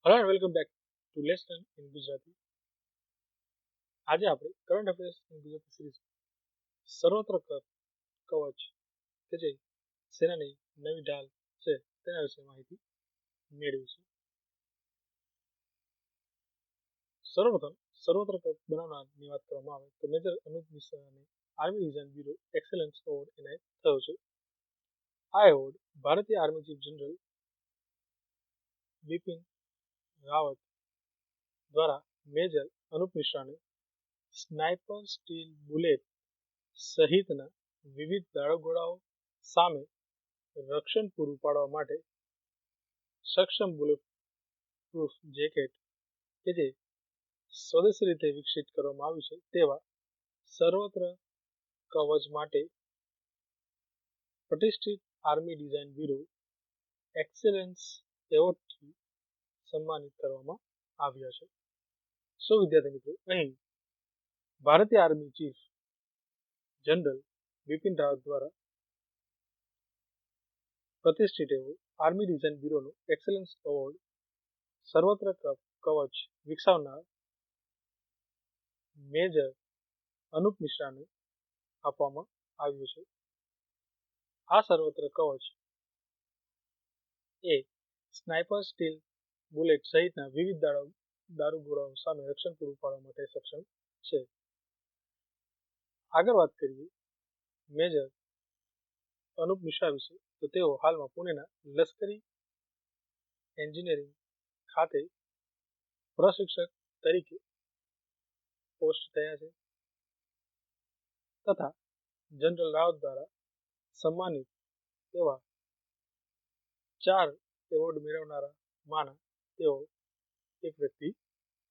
Hello and welcome back to Lesson in Gujarati. આજે આપણે current affairs in Gujarati series સર્વત્ર કવચ કે જે સેનાની નવી ઢાલ છે તેના વિશે માહિતી મેળવીશું. સર્વપ્રથમ સર્વત્ર કપ બનાવનારની વાત કરવામાં આવે તો મેજર અનુપ મિશ્રાને army design bureau excellence award એનાયત થયો છે. આ એવોર્ડ ભારતીય army chief general Bipin Rawat દ્વારા મેજર અનુપ મિશ્રાને સ્નાઇપર સ્ટીલ બુલેટ સહિતના વિવિધ દારૂગોળાઓ સામે રક્ષણ પૂરું પાડવા માટે સક્ષમ બુલેટ પ્રૂફ જેકેટ કે જે સ્વદેશી રીતે વિકસિત કરવામાં આવ્યું છે તેવા સર્વત્ર કવચ માટે પ્રતિષ્ઠિત આર્મી ડિઝાઇન બ્યુરો એક્સેલન્સ એવોર્ડથી સન્માનિત કરવામાં આવ્યા છે. વિદ્યાર્થી મિત્રો, અહીં ભારતીય army chief general Bipin Rawat દ્વારા પ્રતિષ્ઠિત એવો આર્મી ડિઝાઇન બ્યુરોનો એક્સેલન્સ એવોર્ડ સર્વત્ર કવચ વિકસાવનાર મેજર અનુપ મિશ્રાને આપવામાં આવ્યો છે. આ સર્વત્ર કવચ એ સ્નાઇપર સ્ટીલ બુલેટ સહિતના વિવિધ દારૂગોળાઓ સામે રક્ષણ પૂરું પાડવા માટે સક્ષમ છે. આગળ વાત કરીએ મેજર અનુપ મિશ્રા વિશે તો તેઓ હાલમાં પુણેના લશ્કરી એન્જિનિયરિંગ ખાતે પ્રશિક્ષક તરીકે પોસ્ટ થયા છે તથા જનરલ રાવત દ્વારા સન્માનિત એવા 4 એવોર્ડ મેળવનારા માના તેઓ એક વ્યક્તિ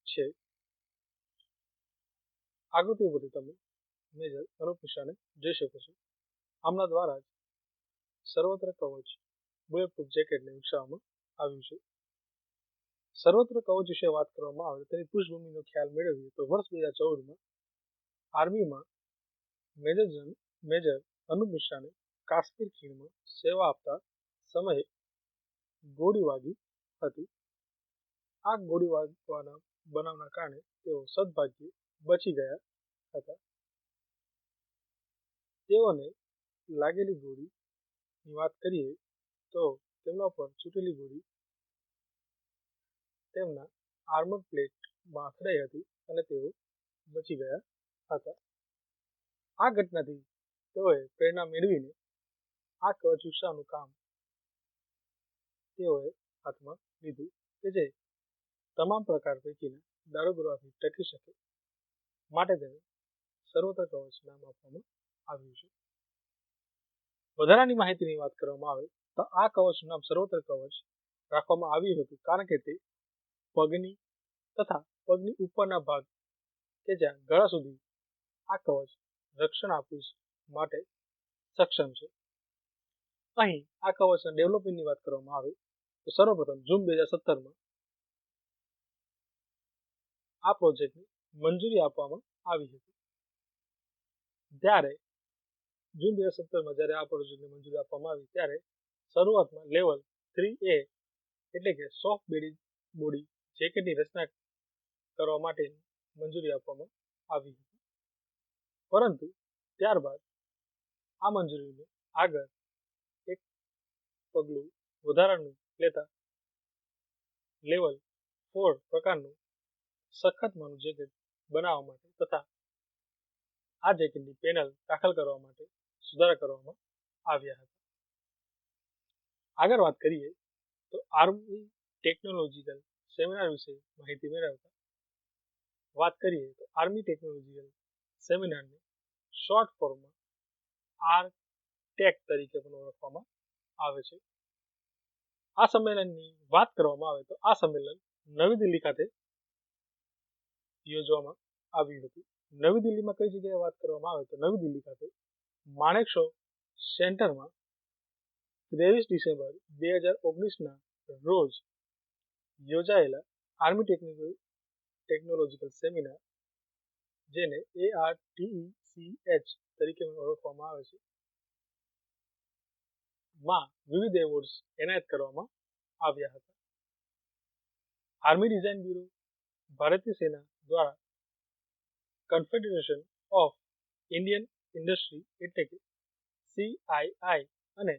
છે. આકૃતિ ઉપરથી તમે મેજર અનુપ મિશ્રાને જોઈ શકો છો. આમના દ્વારા જ સર્વત્ર કવચ બુલેટપ્રૂફ જેકેટને વિકસાવવામાં આવ્યું છે. સર્વત્ર કવચ વિશે વાત કરવામાં આવે તેની પૃષ્ઠભૂમિનો ખ્યાલ મેળવીએ તો વર્ષ 2014માં આર્મીમાં મેજર અનુપ મિશ્રાને કાશ્મીર ખીણમાં સેવા આપતા સમયે ગોળી વાગી હતી. આ ગોળી વાગવાના બનાવના કારણે તેઓ સદભાગ્યે બચી ગયા હતા. તેઓને લાગેલી ગોળીની વાત કરીએ તો તેમના પર છૂટેલી ગોળી તેમના આર્મર પ્લેટમાં અથડાઈ હતી અને તેઓ બચી ગયા હતા. આ ઘટનાથી તેઓએ પ્રેરણા મેળવીને આ કવચ વિકસાવવાનું કામ તેઓએ હાથમાં લીધું કે જે તમામ પ્રકાર પૈકીના દારૂગોળાથી ટકી શકે માટે તેને સર્વત્ર કવચ નામ આપવામાં આવ્યું છે. વધારાની માહિતીની વાત કરવામાં આવે તો આ કવચનું નામ સર્વત્ર કવચ રાખવામાં આવ્યું હતું કારણ કે તે પગની તથા પગની ઉપરના ભાગ કે જ્યાં ગળા સુધી આ કવચ રક્ષણ આપવા માટે સક્ષમ છે. અહીં આ કવચના ડેવલપમેન્ટની વાત કરવામાં આવે તો સર્વપ્રથમ જૂન 2017માં આ પ્રોજેક્ટને મંજૂરી આપવામાં આવી હતી. ત્યારે જૂન 2017માં જ્યારે આ પ્રોજેક્ટને મંજૂરી આપવામાં આવી ત્યારે શરૂઆતમાં લેવલ 3A એટલે કે સોફ્ટ બોડી જેકેટની રચના કરવા માટે મંજૂરી આપવામાં આવી હતી. પરંતુ ત્યારબાદ આ મંજૂરીને આગળ એક પગલું વધારાનું લેતા લેવલ 4 પ્રકારનું સખતમાંનું જેકેટ બનાવવા માટે તથા આ જેકેટની પેનલ દાખલ કરવા માટે સુધારા કરવામાં આવ્યા હતા. આગળ વાત કરીએ તો આર્મી ટેકનોલોજીકલ સેમિનાર વિશે માહિતી મેળવતા વાત કરીએ તો આર્મી ટેકનોલોજીકલ સેમિનારને શોર્ટ ફોર્મમાં આરટેક તરીકે પણ ઓળખવામાં આવે છે. આ સંમેલનની વાત કરવામાં આવે તો આ સંમેલન નવી દિલ્હી ખાતે યોજવામાં આવ્યું હતું. નવી દિલ્હીમાં કઈ જગ્યાએ વાત કરવામાં આવે તો નવી દિલ્હી ખાતે માણેક શો સેન્ટરમાં 23 ડિસેમ્બર 2019ના રોજ યોજાયેલા આર્મી ટેકનોલોજીકલ સેમિનાર જેને ARTECH તરીકે ઓળખવામાં આવે છે માં વિવિધ એવોર્ડ્સ એનાયત કરવામાં આવ્યા હતા. આર્મી ડિઝાઇન બ્યુરો ભારતીય સેના દ્વારા કન્ફેડરેશન ઓફ ઇન્ડિયન ઇન્ડસ્ટ્રી એટલે કે CII અને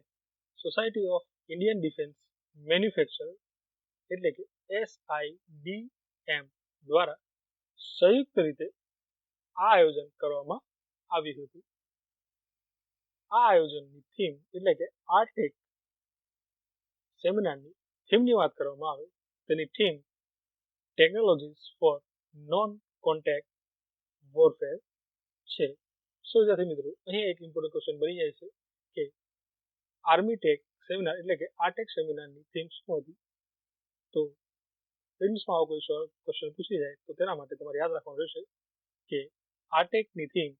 society of Indian defence manufacturer એટલે કે SIDM દ્વારા સંયુક્ત રીતે આ આયોજન કરવામાં આવ્યું હતું. આ આયોજનની થીમ એટલે કે આ ટેક સેમિનારની થીમની વાત કરવામાં આવે તેની theme technologies for non contact warfare છે. સો વિદ્યાર્થી મિત્રો, અહીં એક ઇમ્પોર્ટન્ટ ક્વેશ્ચન બની જાય છે કે આર્મી ટેક સેમિનાર એટલે કે આ ટેક સેમિનારની થીમ શું હતી. તો પ્રિલિમ્સમાં આવો કોઈ ક્વેશ્ચન પૂછી જાય તો તેના માટે તમારે યાદ રાખવાનું રહેશે કે આ ટેકની theme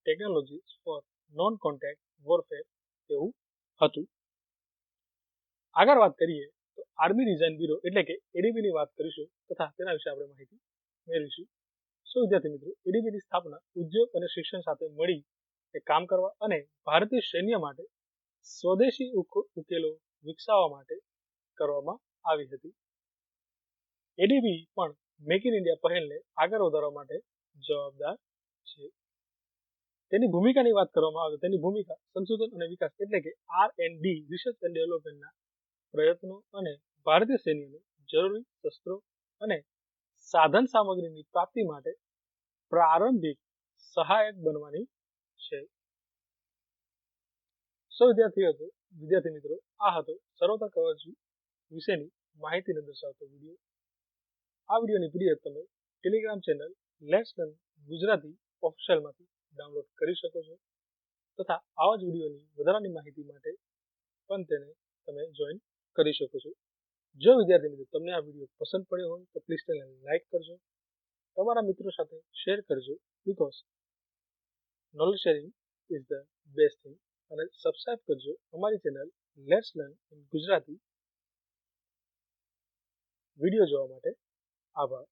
technologies for non contact warfare એવું હતું. આગળ વાત કરીએ તો આર્મી ડિઝાઇન બ્યુરો એટલે કે ADB ની વાત કરીશું તથા તેના વિશે આપણે માહિતી મેળવીશું. સો વિદ્યાર્થી મિત્રો, ADBની સ્થાપના ઉદ્યોગ અને શિક્ષણ સાથે મળી કામ કરવા અને ભારતીય સૈન્ય માટે સ્વદેશી ઉકેલો વિકસાવવા માટે કરવામાં આવી હતી. ADB પણ મેક ઇન ઇન્ડિયા પહેલને આગળ વધારવા માટે જવાબદાર છે. તેની ભૂમિકાની વાત કરવામાં આવે તો તેની ભૂમિકા સંશોધન અને વિકાસ એટલે કે R&D રિસર્ચ એન્ડ ડેવલપમેન્ટના પ્રયત્નો અને ભારતીય સૈન્યને જરૂરી શસ્ત્રો અને સાધન સામગ્રીની પ્રાપ્તિ માટે પ્રારંભિક સહાયક બનવાની છે. સો વિદ્યાર્થી મિત્રો, આ હતો સર્વત્ર કવચ વિશેની માહિતીને દર્શાવતો વિડીયો. આ વિડીયોની PDF તમે Telegram channel let's learn Gujarati ઓફિશિયલમાંથી ડાઉનલોડ કરી શકો છો તથા આવા જ વિડીયોની વધારાની માહિતી માટે પણ તેને તમે જોઈન કરી શકો છો. જો વિદ્યાર્થી મિત્રો તમને આ વિડીયો પસંદ પડ્યો હોય તો પ્લીઝ તેને લાઈક કરજો, તમારા મિત્રો સાથે શેર કરજો, because knowledge sharing is the best thing. અને સબસ્ક્રાઇબ કરજો અમારી channel let's learn in Gujarati video જોવા માટે. આભાર.